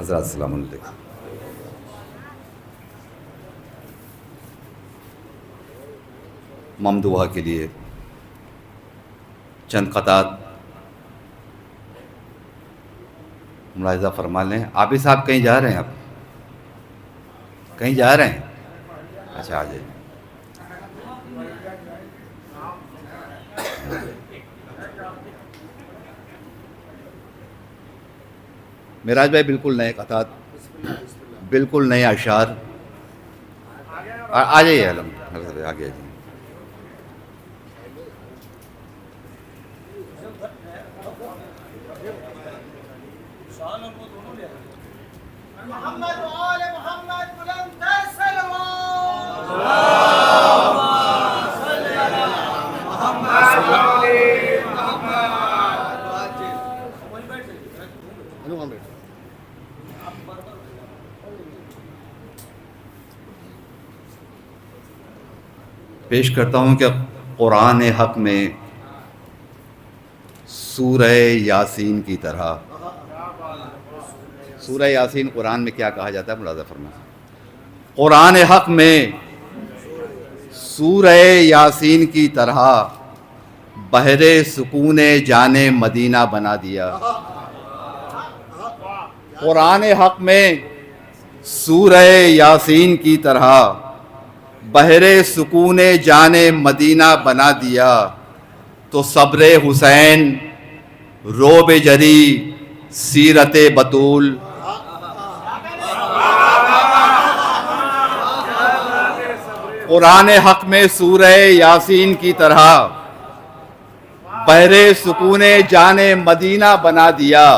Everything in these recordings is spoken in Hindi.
हज़रत अस्सलाम वालेकुम। ममदुआ के लिए चंद क़तात मुलाहिज़ा फरमा लें। आबिद साहब कहीं जा रहे हैं? आप कहीं जा रहे हैं? अच्छा, आ जाइए। मिराज भाई बिल्कुल नए क़तात, बिल्कुल नए अशार। आ जाइए आलम, आगे आ जाइए। पेश करता हूँ कि कुरान हक़ में सूरह यासीन की तरह, सूरह यासीन कुरान में क्या कहा जाता है मुलाज़ा फरमा। कुरान हक़ में सूरह यासीन की तरह बहरे सुकून जाने मदीना बना दिया। कुरान हक़ में सूरह यासीन की तरह बहरे सुकून जाने मदीना बना दिया। तो सब्र हुसैन, रोब जरी, सीरत बतूल, कुरान हक़ में सूरह यासीन की तरह बहरे सुकून जाने मदीना बना दिया।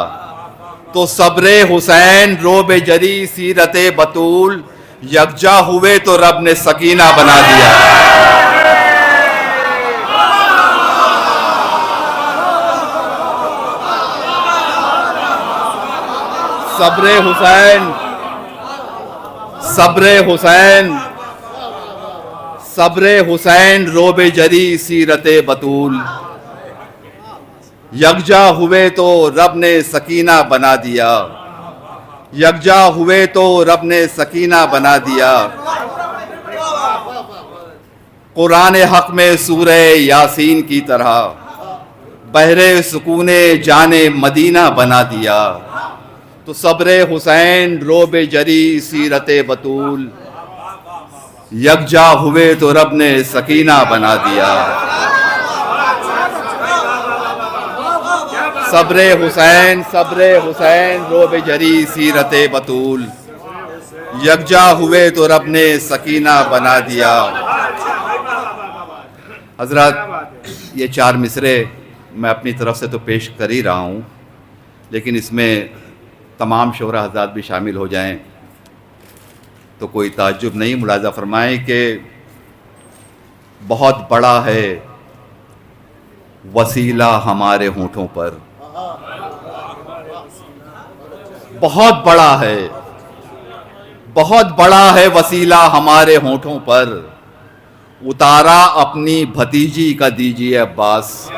तो सब्र हुसैन, रोब जरी, सीरत बतूल यकजा हुए तो रब ने सकीना बना दिया। सब्र हुसैन, सब्र हुसैन, सब्र हुसैन, रोब जरी, सीरत बतूल यकजा हुए तो रब ने सकीना बना दिया। यकजा हुए तो रब ने सकीना बना दिया। कुरान हक़ में सूरह यासीन की तरह बहरे सुकूने जाने मदीना बना दिया। तो सब्र हुसैन, रोब जरी, सीरत बतूल यकजा हुए तो रब ने सकीना बना दिया। सब्र हुसैन, सब्र हुसैन, रोब जरी, सीरत बतूल यकजा हुए तो रब ने सकीना बना दिया। हज़रत, ये चार मिसरे मैं अपनी तरफ से तो पेश कर ही रहा हूँ, लेकिन इसमें तमाम शोरा हज़रात भी शामिल हो जाएं तो कोई ताज्जुब नहीं। मुलाज़ा फरमाएं कि बहुत बड़ा है वसीला हमारे होठों पर, बहुत बड़ा है, बहुत बड़ा है वसीला हमारे होठों पर, उतारा अपनी भतीजी का दीजिए अब्बास।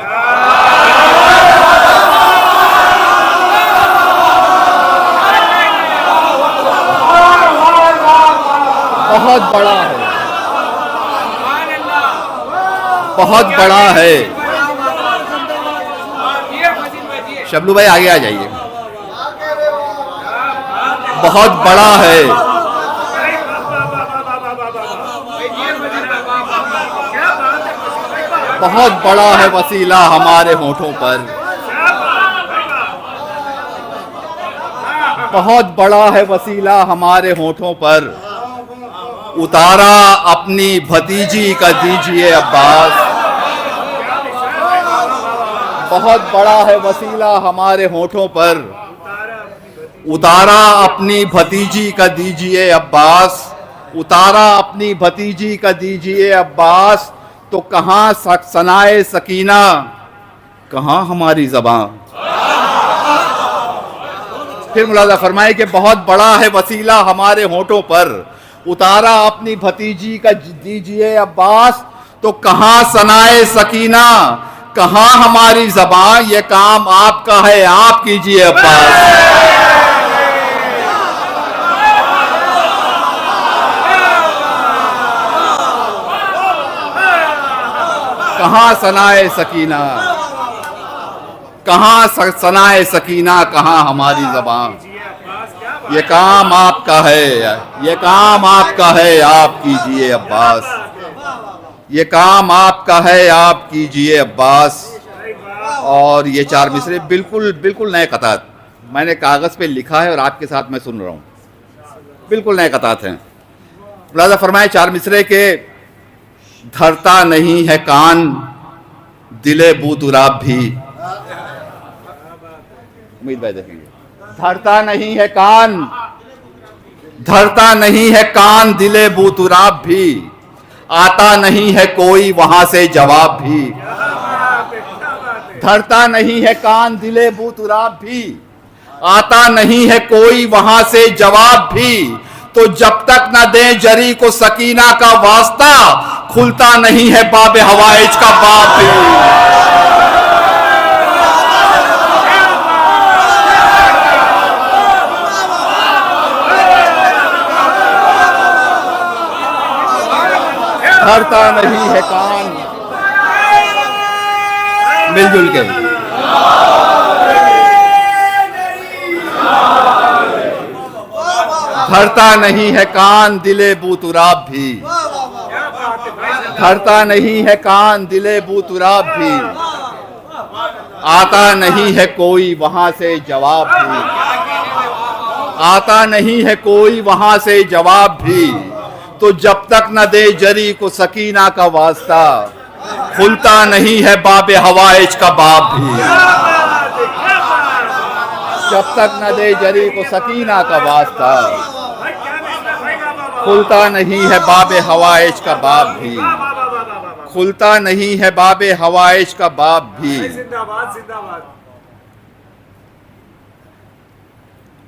बहुत बड़ा है, बहुत बड़ा है। शबलू भाई आगे आ जाइए। बहुत बड़ा है, बहुत बड़ा है वसीला हमारे होठों पर, बहुत बड़ा है वसीला हमारे होठों पर, उतारा अपनी भतीजी का दीजिए अब्बास। बहुत बड़ा है वसीला हमारे होठों पर, उतारा अपनी भतीजी का दीजिए अब्बास। उतारा अपनी भतीजी का दीजिए अब्बास। तो कहाँ सनाए सकीना, कहाँ हमारी ज़बां। फिर मुलाज़ा फरमाए कि बहुत बड़ा है वसीला हमारे होठों पर, उतारा अपनी भतीजी का दीजिए अब्बास। तो कहाँ सनाए सकीना, कहाँ हमारी ज़बां। ये काम आपका है, आप कीजिए अब्बास। कहाँ सनाए सकीना, कहाँ सनाए सकीना, कहाँ हमारी ज़बान। ये काम आपका है, ये काम आपका है, आप कीजिए अब्बास। ये काम आपका है, आप कीजिए अब्बास। और ये 4 मिसरे बिल्कुल बिल्कुल नए क़तात मैंने कागज़ पे लिखा है और आपके साथ मैं सुन रहा हूँ, बिल्कुल नए क़तात हैं। मुलाज़ा फरमाए 4 मिसरे के, धरता नहीं है कान दिले बूतुराब भी, उम्मीद भाई देखेंगे, धरता नहीं है कान, धरता नहीं है कान दिले बूतुराब भी, आता नहीं है कोई वहां से जवाब भी। धरता नहीं है कान दिले बूतुराब भी, आता नहीं है कोई वहां से जवाब भी। तो जब तक न दे जरी को सकीना का वास्ता, खुलता नहीं है बाब हवाइज का बाब भी। धरता नहीं है कान, मिलजुल के धरता नहीं है कान दिले बूतुराब भी, धरता नहीं है कान दिले बूतुराब भी, आता नहीं है कोई वहां से जवाब भी, आता नहीं है कोई वहां से जवाब भी। तो जब तक न दे जरी को सकीना का वास्ता, खुलता नहीं है बाबे हवाइज का बाब भी। जब तक न दे जरी को सकीना का वास्ता, खुलता नहीं है बाबे हवाइज का बाब भी, खुलता नहीं है बाबे हवाइज का बाब भी।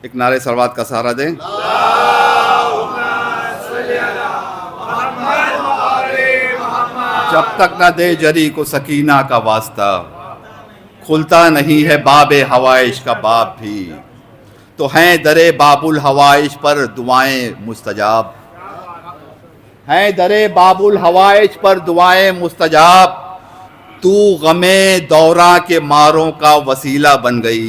एक नारे सलवात का सहारा दें। जब तक न दे जरी को सकीना का वास्ता, खुलता नहीं है बाबे हवाइज का बाब भी। तो हैं दरे बाबुल हवाइज पर दुआएं मुस्तजाब, हैं दरे बाबुल हवाइज पर दुआएं मुस्तजाब। तू गमे दौरा के मारों का वसीला बन गई,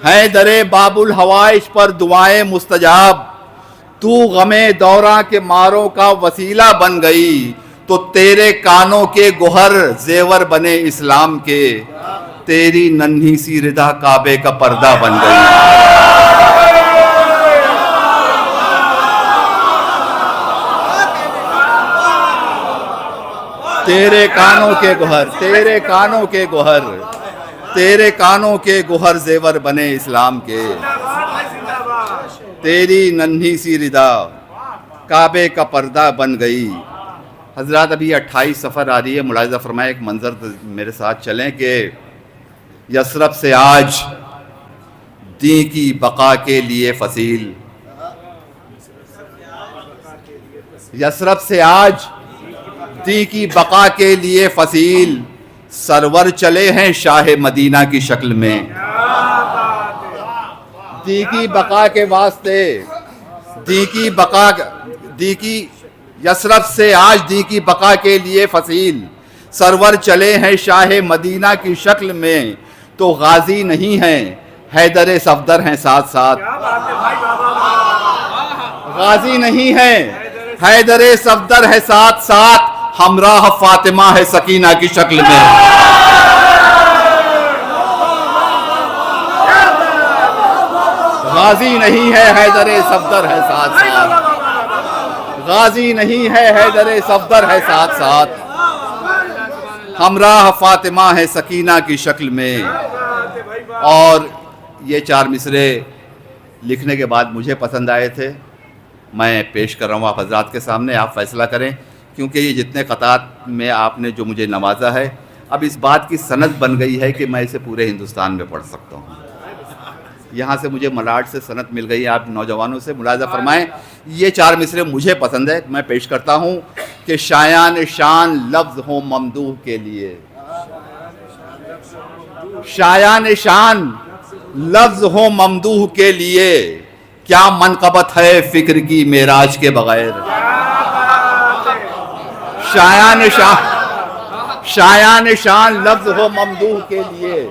हैं दरे बाबुल हवाइज पर दुआएं मुस्तजाब। तू गमे दौरा के मारों का वसीला बन गई। तो तेरे कानों के गुहर जेवर बने इस्लाम के, तेरी नन्ही सी रिदा काबे का पर्दा बन गई। तेरे कानों के गुहर, तेरे कानों के गुहर, तेरे कानों के गुहर जेवर बने इस्लाम के, तेरी नन्ही सी रिदा काबे का पर्दा बन गई। हजरात अभी 28 सफ़र आ रही है, मुलाहिज़ा फरमाए एक मंज़र मेरे साथ चलें कि यसरब से आज दी की बका के लिए फसील, यसरब से आज दी की बका के लिए फसील, सरवर चले हैं शाह मदीना की शक्ल में। दी की बका के वास्ते, दी की बका, दी की यसरब से आज दी की बका के लिए फसील, सरवर चले हैं शाह मदीना की शक्ल में। तो गाजी नहीं हैं, हैदर सफदर हैं साथ साथ। गाजी नहीं हैं, हैदर सफदर है साथ साथ, हमराह फातिमा है सकीना की शक्ल में। गाजी नहीं है, हैदर सफदर है साथ साथ। गाजी नहीं है, हैदर सफदर है साथ साथ, हमराह फातिमा है सकीना की शक्ल में। और ये 4 मिसरे लिखने के बाद मुझे पसंद आए थे, मैं पेश कर रहा हूँ आप हजरात के सामने, आप फैसला करें। क्योंकि ये जितने क़तात में आपने जो मुझे नवाजा है, अब इस बात की सनद बन गई है कि मैं इसे पूरे हिंदुस्तान में पढ़ सकता हूँ। यहाँ से मुझे मलाड से सनद मिल गई है आप नौजवानों से। मुलाहिज़ा फरमाएं, ये 4 मिसरे मुझे पसंद है, मैं पेश करता हूँ कि शायान शान लफ्ज़ हो ममदूह के लिए, शायान शान लफ्ज़ हो ममदूह के लिए, क्या मनक़बत है फ़िक्र की मेराज के बग़ैर। शायान शान लफ्ज हो ममदूह के लिए।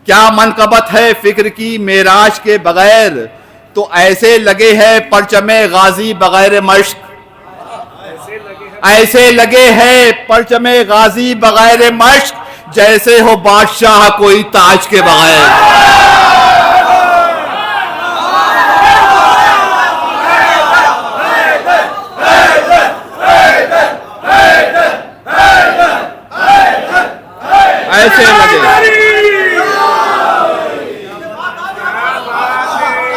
क्या मनकबत है फिक्र की मेराज के बगैर, तो ऐसे लगे है परचमे गाजी बगैर मश्क। ऐसे लगे है परचमे गाजी बगैर मश्क, जैसे हो बादशाह कोई ताज के बगैर।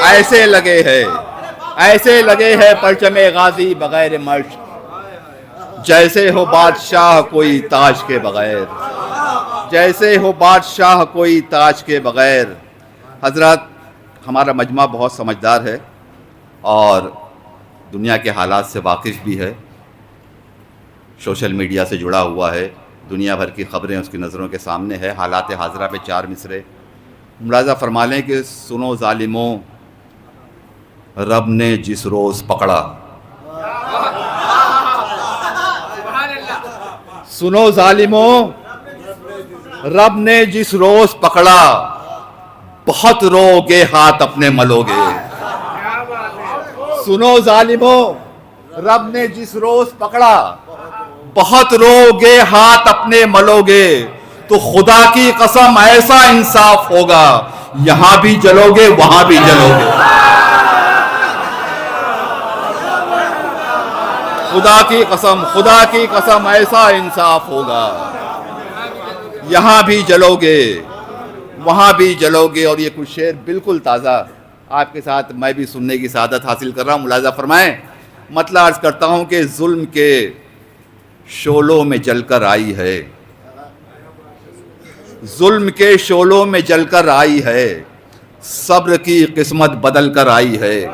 ऐसे लगे हैं परचमे गाजी बगैर मश्क, जैसे हो बादशाह कोई ताज के बगैर। जैसे हो बादशाह कोई ताज के बगैर। हजरत, हमारा मजमा बहुत समझदार है और दुनिया के हालात से वाकिफ़ भी है, सोशल मीडिया से जुड़ा हुआ है, दुनिया भर की खबरें उसकी नज़रों के सामने है। हालात हाजरा पे 4 मिसरे मुलाज़ा फरमा लें कि सुनो ज़ालिमों, रब ने जिस रोज़ पकड़ा। सुनो ज़ालिमों, रब ने जिस रोज़ पकड़ा, बहुत रोगे हाथ अपने मलोगे। सुनो ज़ालिमों, रब ने जिस रोज़ पकड़ा, बहुत रोगे हाथ अपने मलोगे। तो खुदा की कसम ऐसा इंसाफ होगा, यहां भी जलोगे वहां भी जलोगे। खुदा की कसम ऐसा इंसाफ होगा, यहां भी जलोगे वहां भी जलोगे। और ये कुछ शेर बिल्कुल ताज़ा आपके साथ मैं भी सुनने की सआदत हासिल कर रहा हूं। मुलाज़ा फरमाएं, मतलब अर्ज करता हूं कि जुल्म के शोलों में जलकर आई है, जुल्म के शोलों में जलकर आई है, सब्र की किस्मत बदल कर आई है।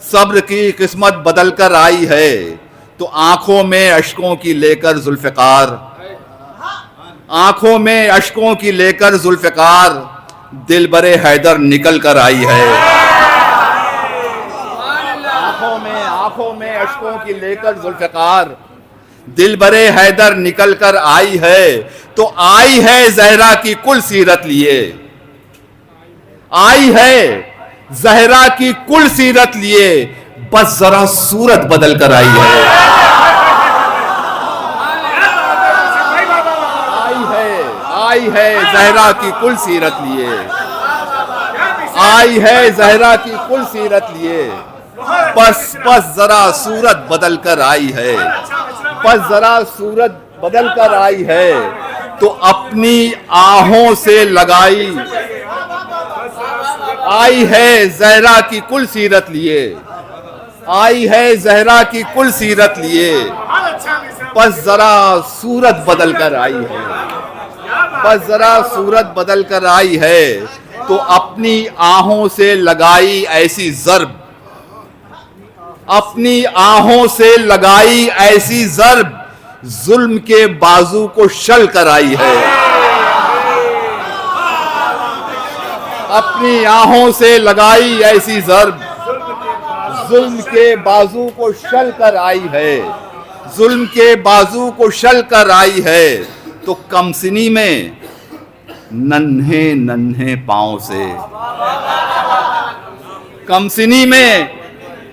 सब्र की किस्मत बदल कर आई है, तो आंखों में अश्कों की लेकर जुल्फ़िकार, आंखों में अश्कों की लेकर जुल्फ़िकार, दिलबरे हैदर निकल कर आई है। आंखों में अश्कों की लेकर जुल्फ़िकार, दिलबरे हैदर निकल कर आई है। तो आई है ज़हरा की कुल सीरत लिए, आई है ज़हरा की कुल सीरत लिए, बस जरा सूरत बदल कर आई है। आई है ज़हरा की कुल सीरत लिए, आई है ज़हरा की कुल सीरत लिए, बस जरा सूरत बदल कर आई है, बस जरा सूरत बदल कर आई है। तो अपनी आहों से लगाई, आई है ज़हरा की कुल सीरत लिए, आई है ज़हरा की कुल सीरत लिए, बस जरा सूरत बदल कर आई है, बस जरा सूरत बदल कर आई है। तो अपनी आहों से लगाई ऐसी ज़र्ब, अपनी आहों से लगाई ऐसी ज़र्ब, जुल्म के बाजू को शल कर आई है। अपनी आहों से लगाई ऐसी ज़र्ब, जुल्म के बाजू को शल कर आई है, जुल्म के बाजू को शल कर आई है। तो कमसिनी में नन्हे नन्हे पांव से, कमसिनी में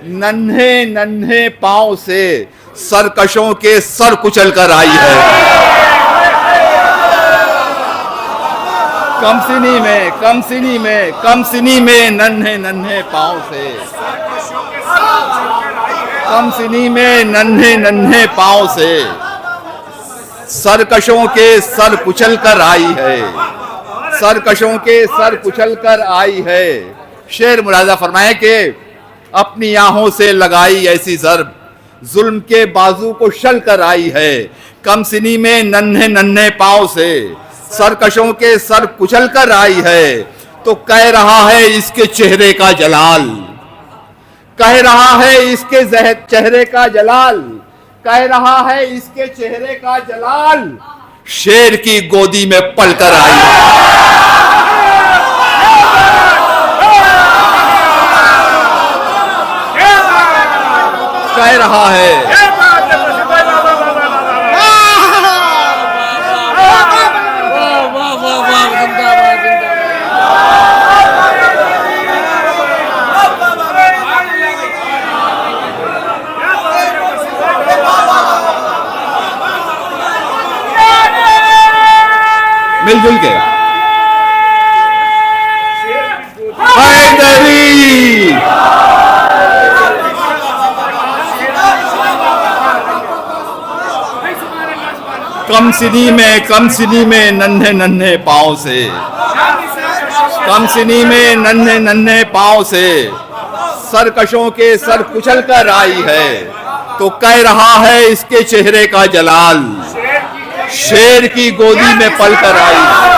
नन्हे नन्हे पांव से, सरकशों के सर कुचल कर आई है। कमसिनी में नन्हे नन्हे पांव से, कमसिनी में नन्हे नन्हे पांव से, सरकशों के सर कुचल कर आई है, सरकशों के सर कुचल कर आई है। शेर मुलाज़ा फरमाए कि अपनी आहों से लगाई ऐसी ज़र्ब, जुल्म के बाजू को शल कर आई है। कमसिनी में नन्हे नन्हे पांव से, सरकशों के सर कुचल कर आई है। तो कह रहा है इसके चेहरे का जलाल, कह रहा है इसके चेहरे का जलाल, कह रहा है इसके चेहरे का जलाल, शेर की गोदी में पल कर आई है। कह रहा है मिलजुल के हैदरी। कम सिनी में नन्हे नन्हे पाँव से, कम सिनी में नन्हे नन्हे पाँव से सरकशों के सर कुचल कर आई है, तो कह रहा है इसके चेहरे का जलाल, शेर की गोदी में पल कर आई है।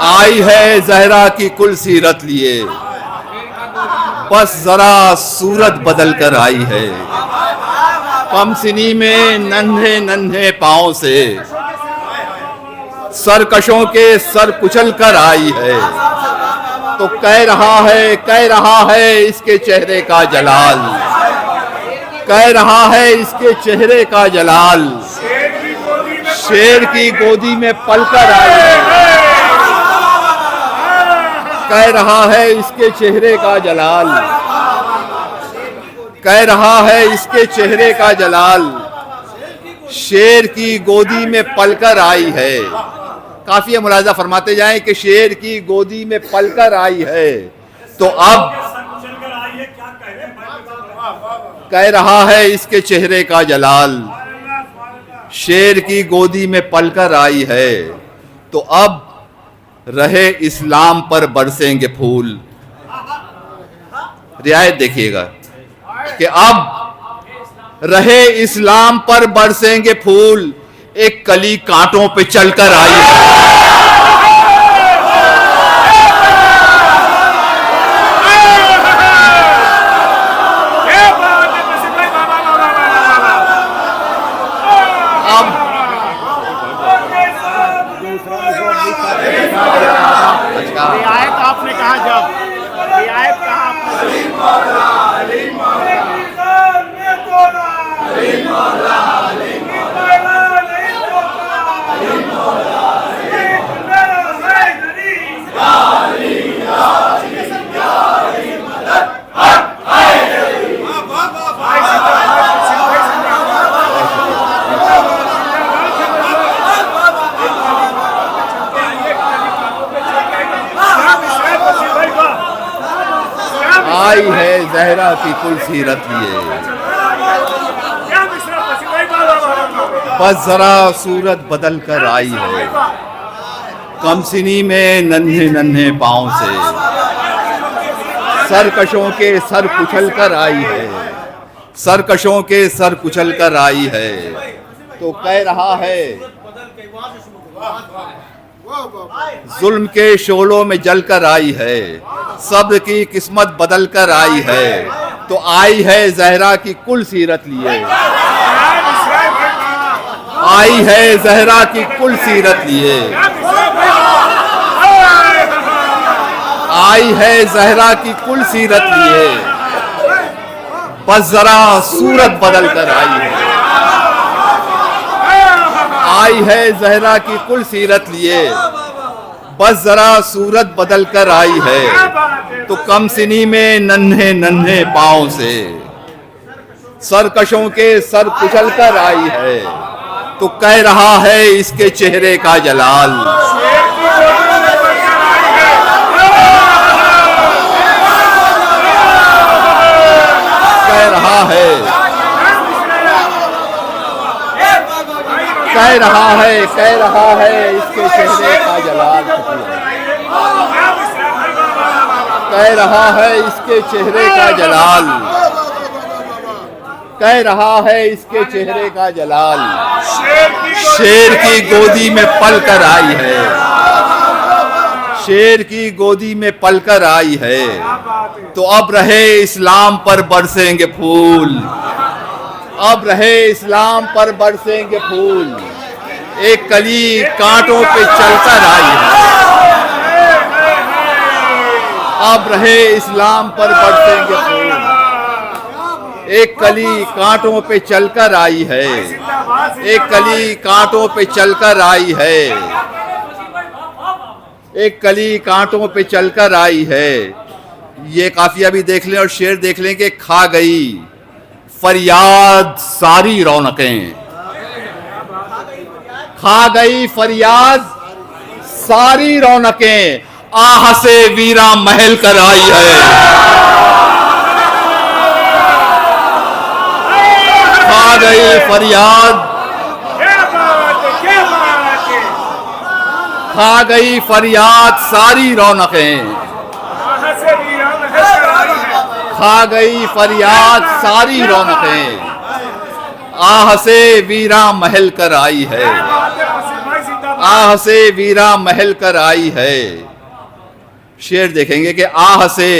आई है जहरा की कुल सीरत लिए, बस जरा सूरत बदल कर आई है। कम सिनी में नन्हे नन्हे पाँव से सरकशों के सर कुचल कर आई है, तो कह रहा है इसके चेहरे का जलाल, कह रहा है इसके चेहरे का जलाल, शेर की गोदी में पल कर आई है, कह रहा है इसके चेहरे का जलाल, कह रहा है इसके चेहरे का जलाल, शेर की गोदी में पलकर आई है। काफी मुलाजा फरमाते जाएं कि शेर की गोदी में पलकर आई है, तो अब कह रहा है इसके चेहरे का जलाल, शेर की गोदी में पलकर आई है, तो अब रहे इस्लाम पर बरसेंगे फूल। रियायत देखिएगा कि अब रहे इस्लाम पर बरसेंगे फूल, एक कली कांटों पे चलकर आई है। रियायत आपने कहा, जब रियायत कहा आपने आई है जहरा की कुल सीरत लिए, बस जरा सूरत बदल कर आई है। कम सिनी में नन्हे नन्हे पाँव से सरकशों के सर कुचल कर आई है, सरकशों के सर कुचल कर आई है, तो कह रहा है जुल्म के शोलों में जलकर आई है, सब्र की किस्मत बदल कर आई है, तो आई है जहरा की कुल सीरत लिए, आई है जहरा की कुल सीरत लिए, आई है जहरा की कुल सीरत लिए, बस जरा सूरत बदल कर आई है। आई है जहरा की कुल सीरत लिए, बस जरा सूरत बदल कर आई है, तो कम सिनी में नन्हे नन्हे पाँव से सरकशों के सर कुचल कर आई है, तो कह रहा है इसके चेहरे का जलाल, कह रहा है इसके चेहरे का जलाल, कह रहा है इसके चेहरे का जलाल, कह रहा है इसके चेहरे का जलाल, शेर की गोदी में पल कर आई है, शेर की गोदी में पल कर आई है, तो अब रहे इस्लाम पर बरसेंगे फूल, अब रहे इस्लाम पर बरसेंगे फूल, एक कली कांटों पे चलकर आई है, अब रहे इस्लाम पर बरसेंगे फूल, एक कली कांटों पे चलकर आई है, एक कली कांटों पे चलकर आई है, एक कली कांटों पे चलकर आई है। ये काफिया भी देख लें और शेर देख लें कि खा गई फरियाद सारी रौनकें, खा गई फरियाद सारी रौनकें, आह से वीरा महल कर आई है। खा गई फरियाद, खा गई फरियाद सारी रौनकें, खा गई फरियाद सारी रौनकें, आह से वीरा महल कर आई है, आह से वीरा महल कर आई है। शेर देखेंगे कि आह से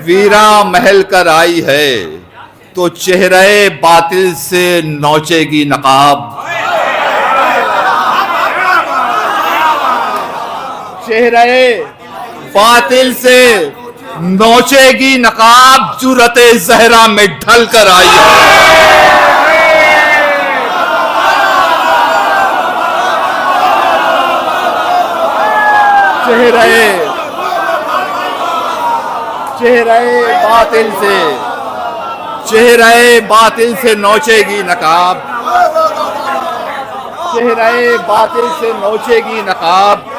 वीरा महल कर आई है तो चेहरे बातिल से नोचेगी नकाब, चेहरे बातिल से नोचेगी नकाब, जुरते जहरा में ढल कर आई है। चेहरे चेहरे बातिल से, चेहरे बातिल से नोचेगी नकाब, चेहरे बातिल से नोचेगी नकाब,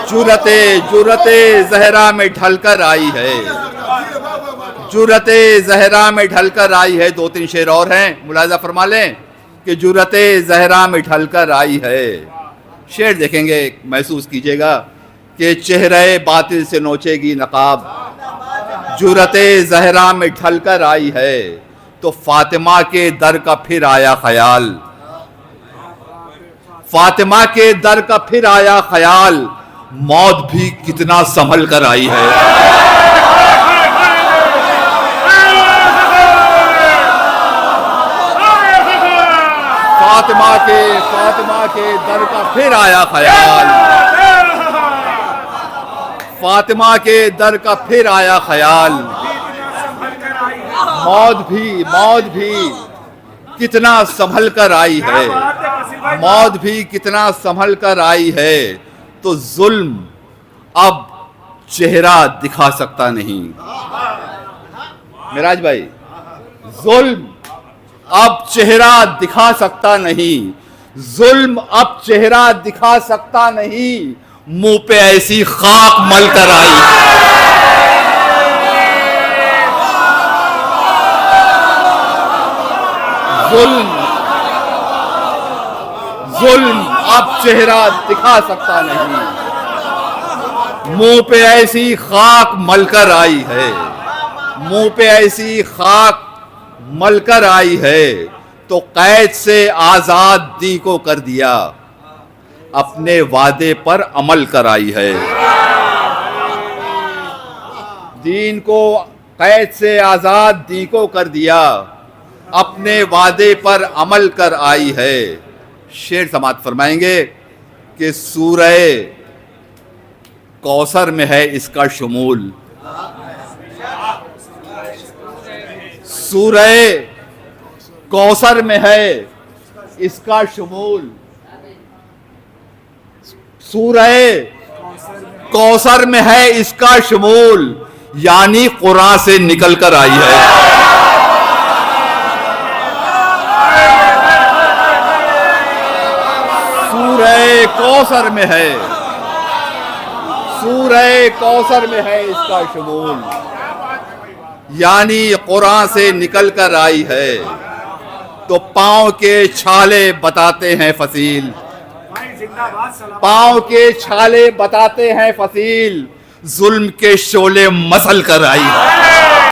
जुरते जुरते जहरा में ढलकर आई है, जुरते जहरा में ढलकर आई है। दो तीन शेर और हैं, मुलाजा फरमा लें कि जुरते जहरा में ढलकर आई है। शेर देखेंगे, महसूस कीजिएगा कि चेहरे बातिल से नोचेगी नकाब, जुरते जहरा में ढलकर आई है तो फातिमा के दर का फिर आया ख्याल, फातिमा के दर का फिर आया ख्याल, मौत भी कितना संभल कर आई है। फातिमा के दर का फिर आया ख्याल, फातिमा के दर का फिर आया ख्याल, मौत भी कितना संभल कर आई है, मौत भी कितना संभल कर आई है तो जुल्म अब चेहरा दिखा सकता नहीं। मिराज भाई, जुल्म अब चेहरा दिखा सकता नहीं, जुल्म अब चेहरा दिखा सकता नहीं, मुंह पे ऐसी खाक मल कर आई। जुल्म अब चेहरा दिखा सकता नहीं, मुंह पे ऐसी खाक मलकर आई है, मुंह पे ऐसी खाक मलकर आई है तो कैद से आजाद दी को कर दिया, अपने वादे पर अमल कर आई है। दीन को कैद से आजाद दी को कर दिया, अपने वादे पर अमल कर आई है। शेर समात फरमाएंगे कि सूरह कौसर में है इसका शुमूल, सूरह कौसर में है इसका शुमूल, सूरह कौसर में है इसका शुमूल, यानी कुरान से निकल कर आई है। सूरह कौसर में है, सूरह कौसर में है इसका शुमूल, यानी कुरान से निकल कर आई है तो पांव के छाले बताते हैं फसील, पांव के छाले बताते हैं फसील, जुल्म के शोले मसल कर आई है।